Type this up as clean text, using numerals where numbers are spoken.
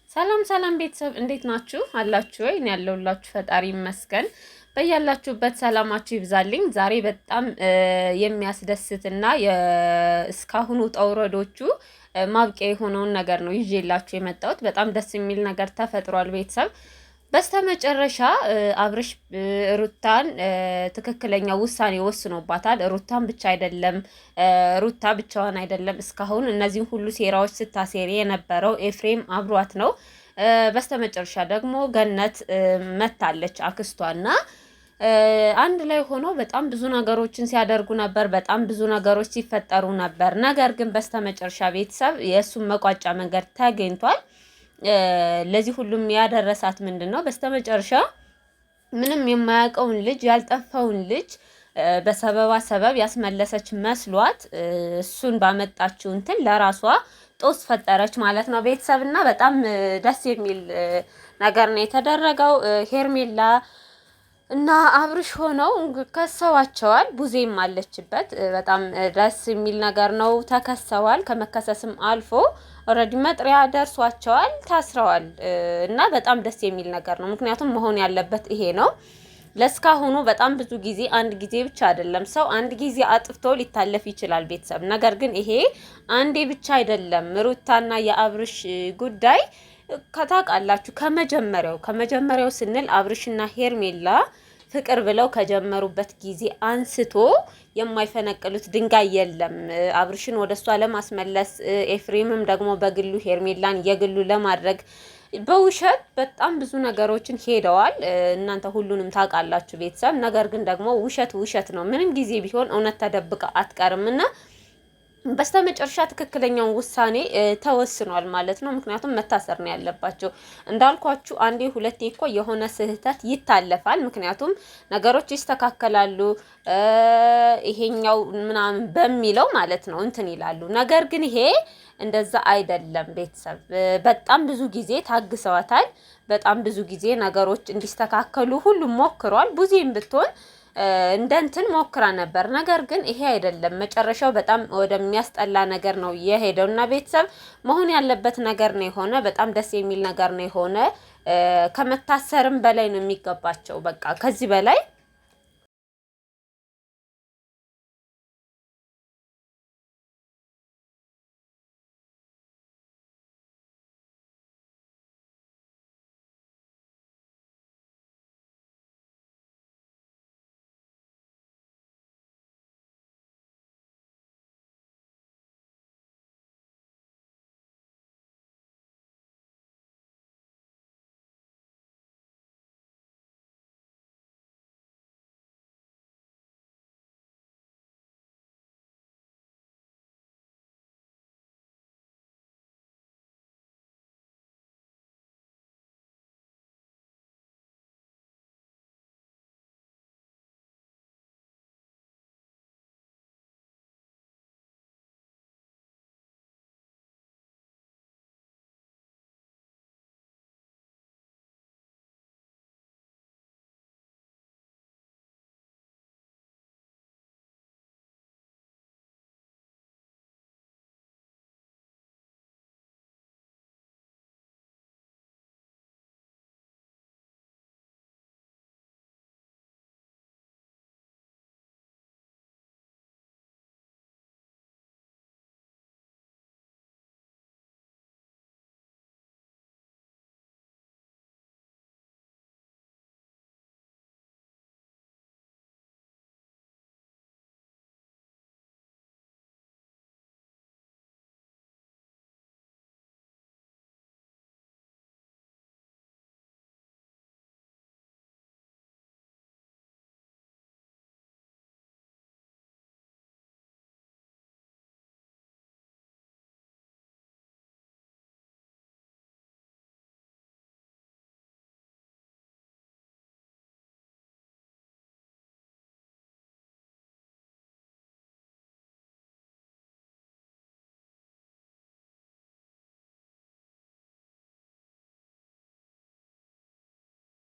ሰላም ሰላም ቤተሰብ እንዴት ናችሁ? አላችሁ ወይ? እኔ ያለሁላችሁ ፈጣሪ ይመስገን። በያላችሁበት ሰላማችሁ ይብዛልኝ። ዛሬ በጣም የሚያስደስትና እስካሁኑ ውጣ ውረዶቹ ማብቂያ የሆነውን ነገር ነው ይዤላችሁ የመጣሁት። በጣም ደስ የሚል ነገር ተፈጥሯል ቤተሰብ። በስተመጨረሻ አብርሽ ሩታን ትክክለኛ ውሳኔ ወስኖባታል። ሩታን ብቻ አይደለም ሩታ ብቻዋን አይደለም እስካሁን እነዚህን ሁሉ ሴራዎች ስታሴሪ የነበረው ኤፍሬም አብሯት ነው። በስተመጨረሻ ደግሞ ገነት መታለች አክስቷና አንድ ላይ ሆኖ በጣም ብዙ ነገሮችን ሲያደርጉ ነበር። በጣም ብዙ ነገሮች ሲፈጠሩ ነበር። ነገር ግን በስተመጨረሻ ቤተሰብ የእሱን መቋጫ መንገድ ተገኝቷል። ለዚህ ሁሉም ያደረሳት ምንድነው? በስተመጨረሻ ምንም የማያውቀውን ልጅ ያልጠፋውን ልጅ በሰበባ ሰበብ ያስመለሰች መስሏት እሱን ባመጣችው እንትን ለራሷ ጦስ ፈጠረች ማለት ነው ቤተሰብና በጣም ደስ የሚል ነገር ነው የተደረገው። ሄርሜላ እና አብርሽ ሆነው ከሰዋቸዋል። ቡዜም አለችበት። በጣም ደስ የሚል ነገር ነው። ተከሰዋል። ከመከሰስም አልፎ ኦልሬዲ መጥሪያ ደርሷቸዋል፣ ታስረዋል እና በጣም ደስ የሚል ነገር ነው። ምክንያቱም መሆን ያለበት ይሄ ነው። ለስካሁኑ በጣም ብዙ ጊዜ አንድ ጊዜ ብቻ አይደለም ሰው አንድ ጊዜ አጥፍቶ ሊታለፍ ይችላል ቤተሰብ። ነገር ግን ይሄ አንዴ ብቻ አይደለም። ሩታና የአብርሽ ጉዳይ ከታውቃላችሁ ከመጀመሪያው ስንል አብርሽና ሄርሜላ ፍቅር ብለው ከጀመሩበት ጊዜ አንስቶ የማይፈነቅሉት ድንጋይ የለም። አብርሽን ወደሷ ለማስመለስ ኤፍሬምም ደግሞ በግሉ ሄርሜላን የግሉ ለማድረግ በውሸት በጣም ብዙ ነገሮችን ሄደዋል። እናንተ ሁሉንም ታውቃላችሁ ቤተሰብ። ነገር ግን ደግሞ ውሸት ነው። ምንም ጊዜ ቢሆን እውነት ተደብቃ አትቀርምና በስተመጨረሻ ትክክለኛውን ውሳኔ ተወስኗል ማለት ነው። ምክንያቱም መታሰር ነው ያለባቸው። እንዳልኳችሁ አንዴ ሁለቴ እኮ የሆነ ስህተት ይታለፋል። ምክንያቱም ነገሮች ይስተካከላሉ ይሄኛው ምናምን በሚለው ማለት ነው እንትን ይላሉ። ነገር ግን ይሄ እንደዛ አይደለም ቤተሰብ። በጣም ብዙ ጊዜ ታግሰዋታል። በጣም ብዙ ጊዜ ነገሮች እንዲስተካከሉ ሁሉም ሞክሯል። ቡዜም ብትሆን እንደንትን ሞክራ ነበር። ነገር ግን ይሄ አይደለም መጨረሻው። በጣም ወደሚያስጠላ ነገር ነው የሄደው እና ቤተሰብ መሆን ያለበት ነገር ነው የሆነ። በጣም ደስ የሚል ነገር ነው የሆነ። ከመታሰርም በላይ ነው የሚገባቸው። በቃ ከዚህ በላይ